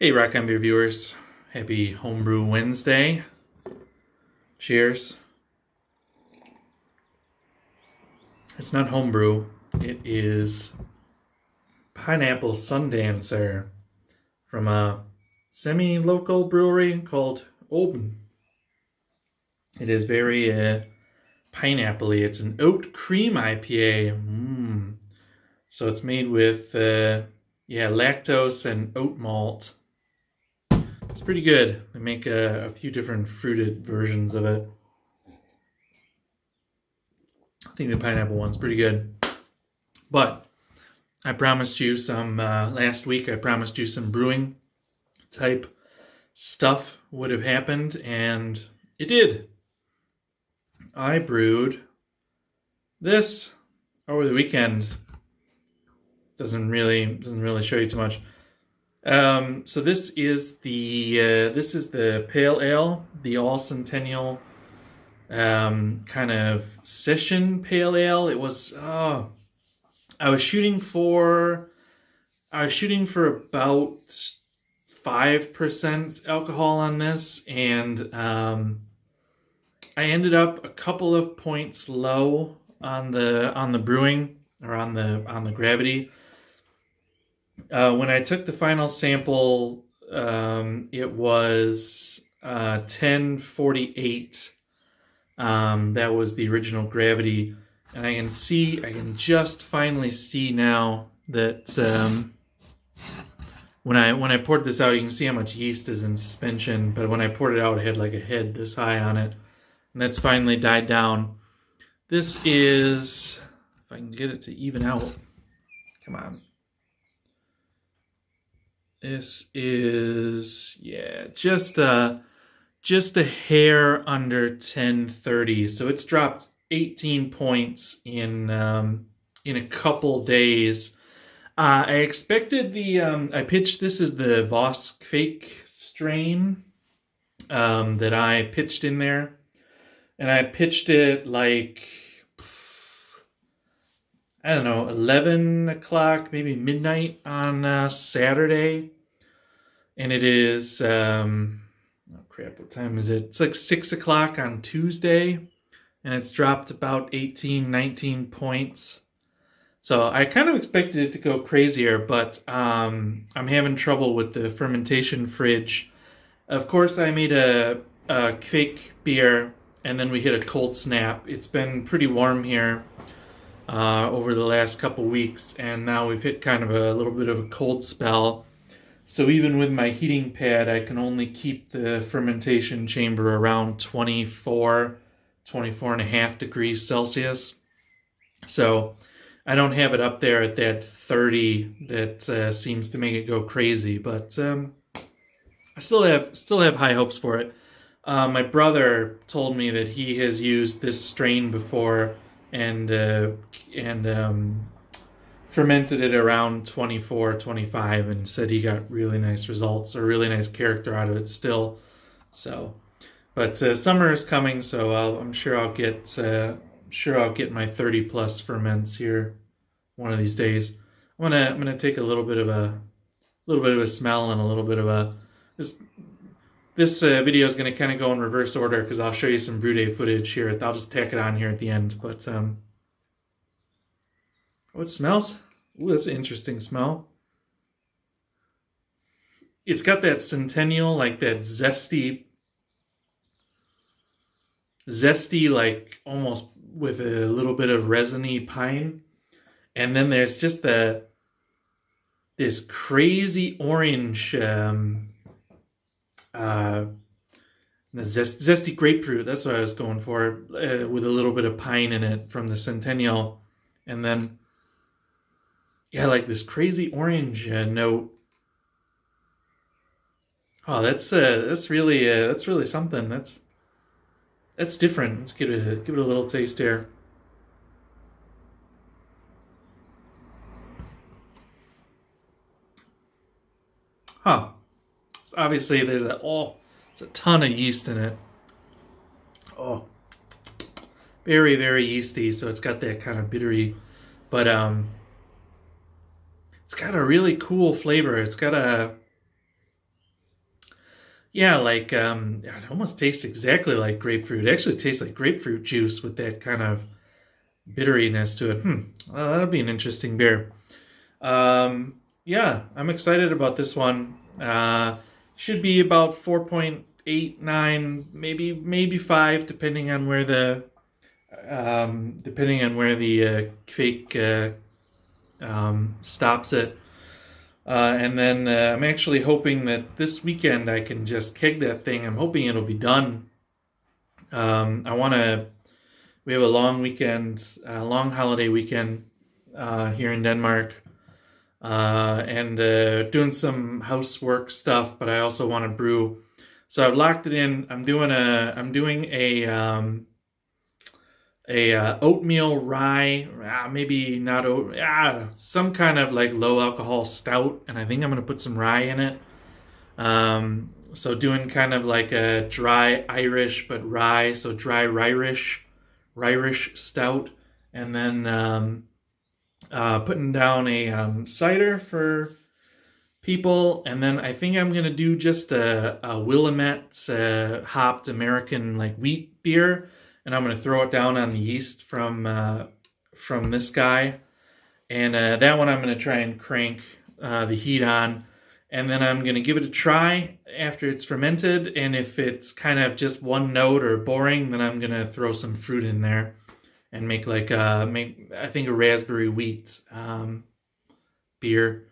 Hey, Rock on Beer viewers. Happy Homebrew Wednesday. Cheers. It's not homebrew. It is Pineapple Sundancer from a semi-local brewery called Oben. It is very pineapple-y. It's an Oat Cream IPA. So it's made with lactose and oat malt. It's pretty good. They make a few different fruited versions of it. I think the pineapple one's pretty good. But I promised you some, last week I promised you some brewing type stuff would have happened, and it did. I brewed this over the weekend. Doesn't really show you too much. So this is the pale ale, the all centennial kind of session pale ale. It was I was shooting for about 5% alcohol on this, and I ended up a couple of points low on the brewing, or on the gravity. When I took the final sample, it was 1048. That was the original gravity, and I can just finally see now that when I poured this out, you can see how much yeast is in suspension. But when I poured it out, it had like a head this high on it, and that's finally died down. This is, if I can get it to even out, come on. This is, just a hair under 1030. So it's dropped 18 points in a couple days. I expected I pitched this as the Voss Kveik strain that I pitched in there. And I pitched it like, I don't know, 11 o'clock, maybe midnight on Saturday. And it is, oh crap, what time is it? It's like 6 o'clock on Tuesday. And it's dropped about 18, 19 points. So I kind of expected it to go crazier, but I'm having trouble with the fermentation fridge. Of course, I made a Kveik beer, and then we hit a cold snap. It's been pretty warm here over the last couple weeks, and now we've hit kind of a little bit of a cold spell. So even with my heating pad, I can only keep the fermentation chamber around 24 and a half degrees Celsius. So I don't have it up there at that 30 that seems to make it go crazy, but I still have high hopes for it. My brother told me that he has used this strain before and fermented it around 24, 25, and said he got really nice results, or really nice character out of it still. So, but summer is coming, so I'm sure I'll get my 30 plus ferments here one of these days. I'm gonna take a little bit of a smell and a little bit of a this video is going to kind of go in reverse order because I'll show you some brew day footage here. I'll just tack it on here at the end. But oh, it smells. Ooh, that's an interesting smell. It's got that centennial, like that zesty, like almost with a little bit of resiny pine. And then there's just this crazy orange, the zesty grapefruit. That's what I was going for, with a little bit of pine in it from the centennial, and then like this crazy orange note. Oh, that's really something. That's different. Let's give it a little taste here. Huh. So obviously there's it's a ton of yeast in it. Oh, very, very yeasty. So it's got that kind of bittery, but it's got a really cool flavor. It's got a Yeah, like it almost tastes exactly like grapefruit. It actually tastes like grapefruit juice with that kind of bitteriness to it. Well, that'll be an interesting beer. Yeah, I'm excited about this one. Should be about 4.89, maybe 5, depending on where the Kveik stops it. And then I'm actually hoping that this weekend I can just keg that thing. I'm hoping it'll be done. I want to. We have a long weekend, long holiday weekend here in Denmark, and doing some housework stuff. But I also want to brew, so I've locked it in. I'm doing a oatmeal rye, maybe not oat, some kind of like low alcohol stout, and I think I'm gonna put some rye in it. So doing kind of like a dry Irish but rye, so dry Irish stout, and then putting down a cider for people, and then I think I'm gonna do just a Willamette hopped American like wheat beer, and I'm gonna throw it down on the yeast from this guy, and that one I'm gonna try and crank the heat on, and then I'm gonna give it a try after it's fermented, and if it's kind of just one note or boring, then I'm gonna throw some fruit in there and make like I think a raspberry wheat beer.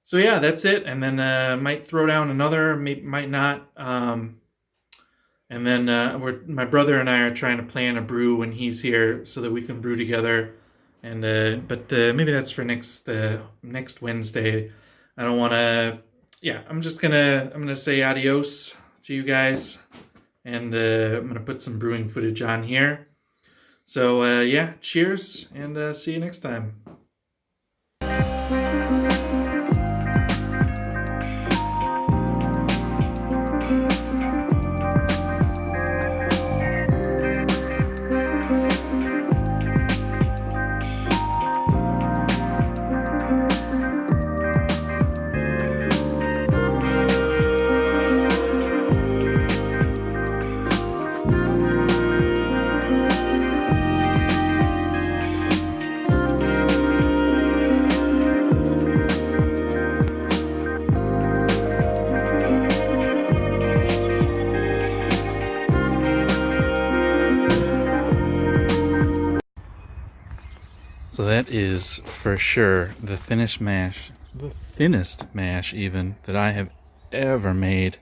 So yeah, that's it. And then might throw down another, might not. And then my brother and I are trying to plan a brew when he's here so that we can brew together. And but maybe that's for next Wednesday. I don't want to. Yeah, I'm gonna say adios to you guys, and I'm gonna put some brewing footage on here. So yeah, cheers, and see you next time. So that is for sure the thinnest mash even that I have ever made.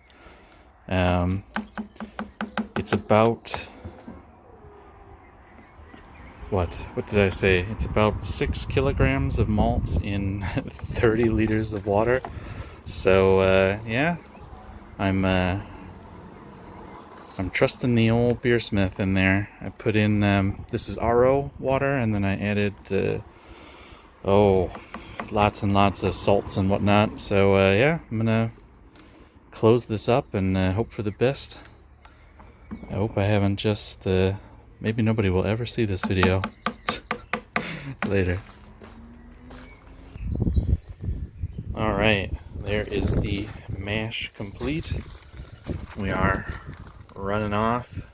It's about what did I say? It's about 6 kilograms of malt in 30 liters of water. So yeah, I'm trusting the old beersmith in there. I put in, this is RO water, and then I added, lots and lots of salts and whatnot. So, yeah, I'm gonna close this up and hope for the best. I hope I haven't just, maybe nobody will ever see this video. Later. Alright, there is the mash complete. We are running off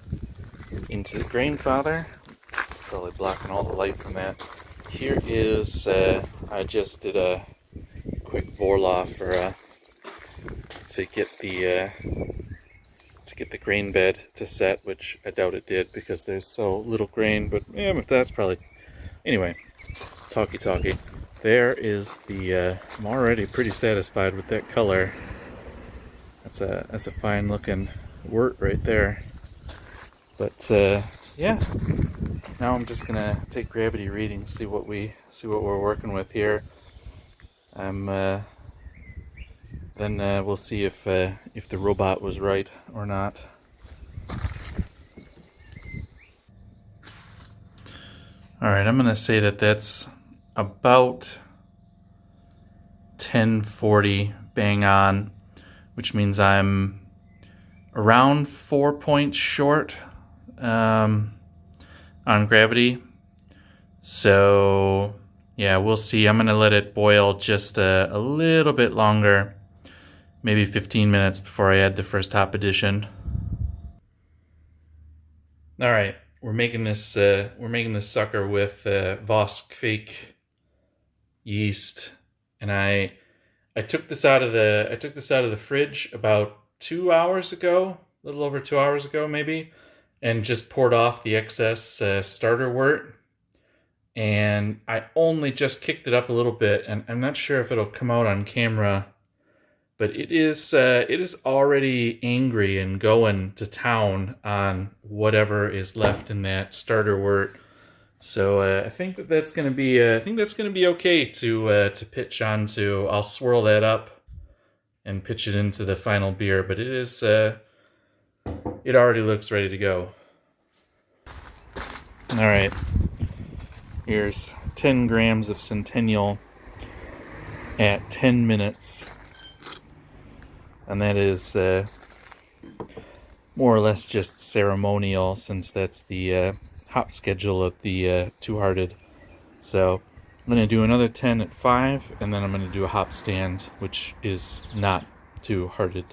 into the grain father. Probably blocking all the light from that. Here is I just did a quick vorlauf for to get the grain bed to set, which I doubt it did because there's so little grain, but yeah, but that's probably anyway. Talkie. There is the I'm already pretty satisfied with that color. That's a fine looking wort right there. But yeah, now I'm just gonna take gravity readings, see what we're working with here. Then we'll see if the robot was right or not. All right, I'm gonna say that's about 1040 bang on, which means I'm around 4 points short on gravity. So yeah, we'll see. I'm gonna let it boil just a little bit longer, maybe 15 minutes before I add the first hop addition. All right, we're making this sucker with Voss Kveik yeast, and I took this out of the fridge about 2 hours ago, a little over 2 hours ago maybe, and just poured off the excess starter wort. And I only just kicked it up a little bit, and I'm not sure if it'll come out on camera, but it is already angry and going to town on whatever is left in that starter wort. So I think that's gonna be okay to pitch onto. I'll swirl that up and pitch it into the final beer, but it already looks ready to go. All right, here's 10 grams of Centennial at 10 minutes. And that is more or less just ceremonial, since that's the hop schedule of the Two Hearted. So I'm going to do another 10 at 5, and then I'm going to do a hop stand, which is not Two Hearted.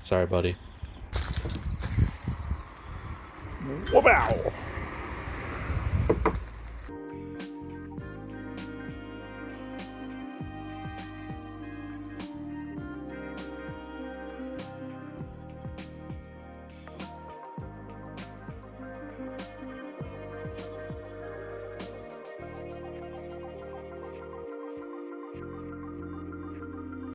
Sorry, buddy. Wow.